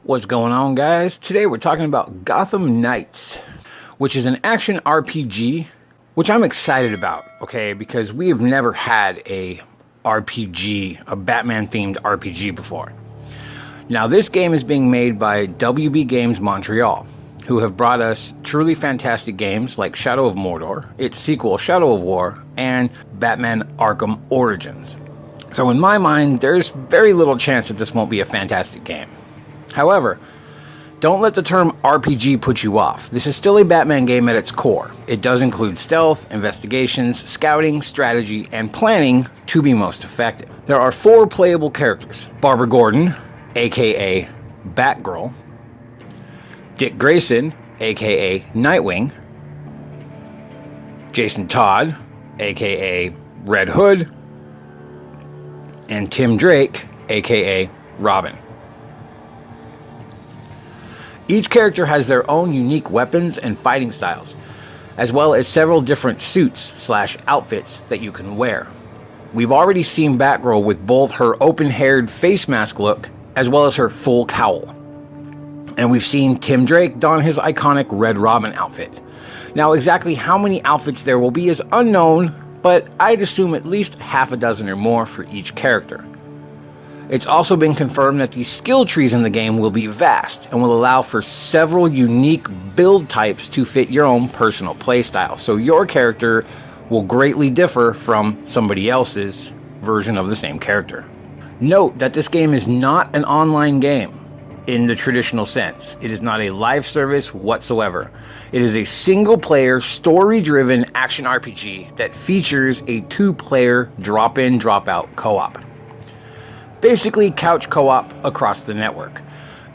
What's going on, guys? Today we're talking about Gotham Knights, which is an action RPG, which I'm excited about, okay, because we have never had a RPG, a Batman-themed RPG before. Now, this game is being made by WB Montreal, who have brought us truly fantastic games like Shadow of Mordor, its sequel, Shadow of War, and Batman Arkham Origins. So in my mind, there's very little chance that this won't be a fantastic game. However, don't let the term RPG put you off. This is still a Batman game at its core. It does include stealth, investigations, scouting, strategy, and planning to be most effective. There are 4 playable characters: Barbara Gordon, aka Batgirl, Dick Grayson, aka Nightwing, Jason Todd, aka Red Hood, and Tim Drake, aka Robin. Each character has their own unique weapons and fighting styles, as well as several different suits/outfits that you can wear. We've already seen Batgirl with both her open-haired face mask look, as well as her full cowl. And we've seen Tim Drake don his iconic Red Robin outfit. Now, exactly how many outfits there will be is unknown, but I'd assume at least half a dozen or more for each character. It's also been confirmed that the skill trees in the game will be vast and will allow for several unique build types to fit your own personal playstyle. So your character will greatly differ from somebody else's version of the same character. Note that this game is not an online game in the traditional sense. It is not a live service whatsoever. It is a single-player, story-driven action RPG that features a 2-player drop-in, drop-out co-op. Basically couch co-op across the network.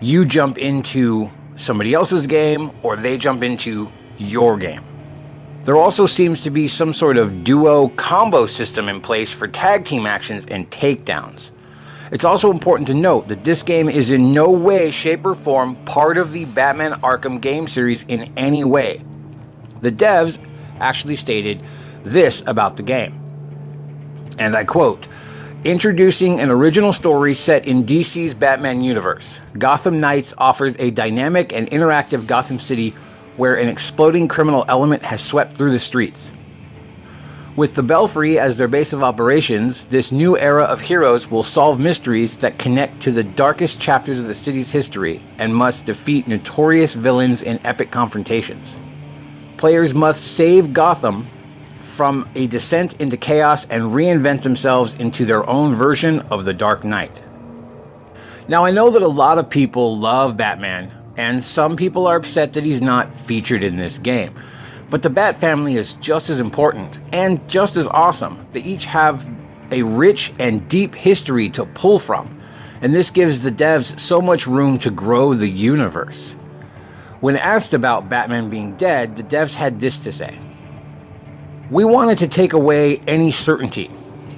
You jump into somebody else's game, or they jump into your game. There also seems to be some sort of duo combo system in place for tag team actions and takedowns. It's also important to note that this game is in no way, shape, or form part of the Batman Arkham game series in any way. The devs actually stated this about the game, and I quote, "Introducing an original story set in DC's Batman universe, Gotham Knights offers a dynamic and interactive Gotham City where an exploding criminal element has swept through the streets. With the Belfry as their base of operations, this new era of heroes will solve mysteries that connect to the darkest chapters of the city's history and must defeat notorious villains in epic confrontations. Players must save Gotham from a descent into chaos and reinvent themselves into their own version of the Dark Knight." Now, I know that a lot of people love Batman, and some people are upset that he's not featured in this game. But the Bat family is just as important and just as awesome. They each have a rich and deep history to pull from, and this gives the devs so much room to grow the universe. When asked about Batman being dead, the devs had this to say: "We wanted to take away any certainty,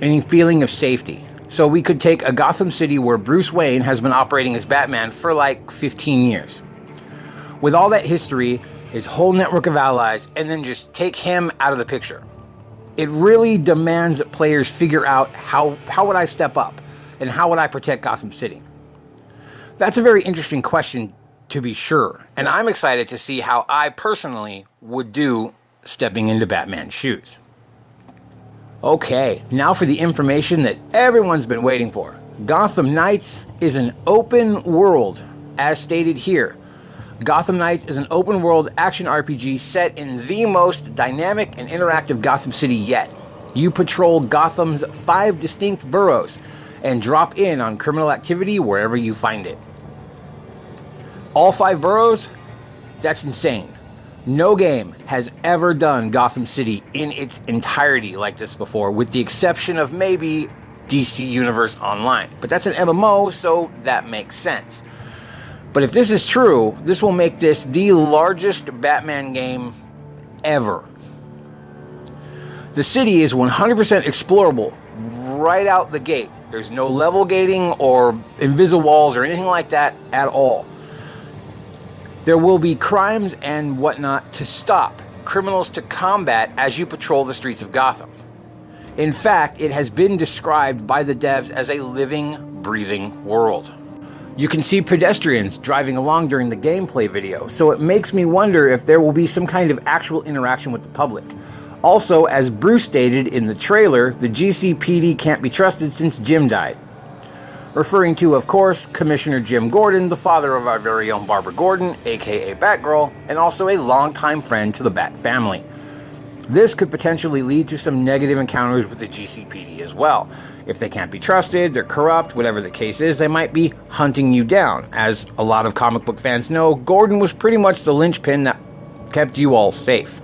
any feeling of safety. So we could take a Gotham City where Bruce Wayne has been operating as Batman for like 15 years. With all that history, his whole network of allies, and then just take him out of the picture. It really demands that players figure out how would I step up and how would I protect Gotham City?" That's a very interesting question, to be sure, and I'm excited to see how I personally would do stepping into Batman's shoes. Okay, now for the information that everyone's been waiting for. Gotham Knights is an open world, as stated here. Gotham Knights is an open world action RPG set in the most dynamic and interactive Gotham City yet. You patrol Gotham's 5 distinct boroughs and drop in on criminal activity wherever you find it. All 5 boroughs? That's insane. No game has ever done Gotham City in its entirety like this before, with the exception of maybe DC Universe Online. But that's an MMO, so that makes sense. But if this is true, this will make this the largest Batman game ever. The city is 100% explorable right out the gate. There's no level gating or invisible walls or anything like that at all. There will be crimes and whatnot to stop, criminals to combat as you patrol the streets of Gotham. In fact, it has been described by the devs as a living, breathing world. You can see pedestrians driving along during the gameplay video, so it makes me wonder if there will be some kind of actual interaction with the public. Also, as Bruce stated in the trailer, the GCPD can't be trusted since Jim died. Referring to, of course, Commissioner Jim Gordon, the father of our very own Barbara Gordon, aka Batgirl, and also a longtime friend to the Bat family. This could potentially lead to some negative encounters with the GCPD as well. If they can't be trusted, they're corrupt, whatever the case is, they might be hunting you down. As a lot of comic book fans know, Gordon was pretty much the linchpin that kept you all safe.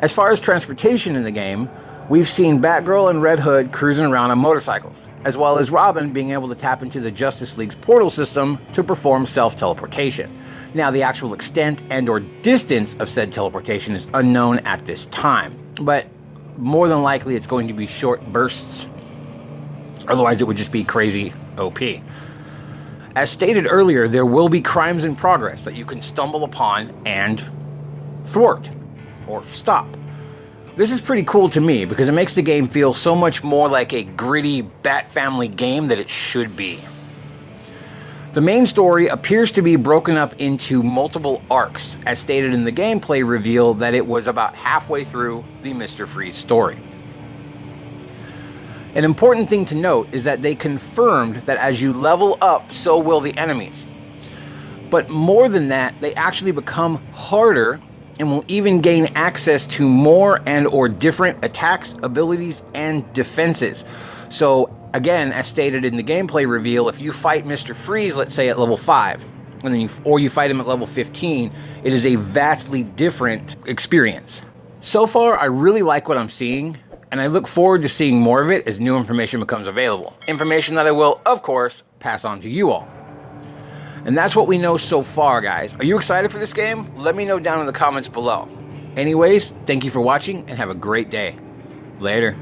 As far as transportation in the game, we've seen Batgirl and Red Hood cruising around on motorcycles, as well as Robin being able to tap into the Justice League's portal system to perform self-teleportation. Now, the actual extent and or distance of said teleportation is unknown at this time, but more than likely it's going to be short bursts. Otherwise, it would just be crazy OP. As stated earlier, there will be crimes in progress that you can stumble upon and thwart or stop. This is pretty cool to me because it makes the game feel so much more like a gritty Bat Family game that it should be. The main story appears to be broken up into multiple arcs, as stated in the gameplay reveal that it was about halfway through the Mr. Freeze story. An important thing to note is that they confirmed that as you level up, so will the enemies. But more than that, they actually become harder and will even gain access to more and or different attacks, abilities, and defenses. So again, as stated in the gameplay reveal, if you fight Mr. Freeze, let's say at level 5, and then you fight him at level 15, it is a vastly different experience. So far, I really like what I'm seeing, and I look forward to seeing more of it as new information becomes available. Information that I will, of course, pass on to you all. And that's what we know so far, guys. Are you excited for this game? Let me know down in the comments below. Anyways, thank you for watching and have a great day. Later.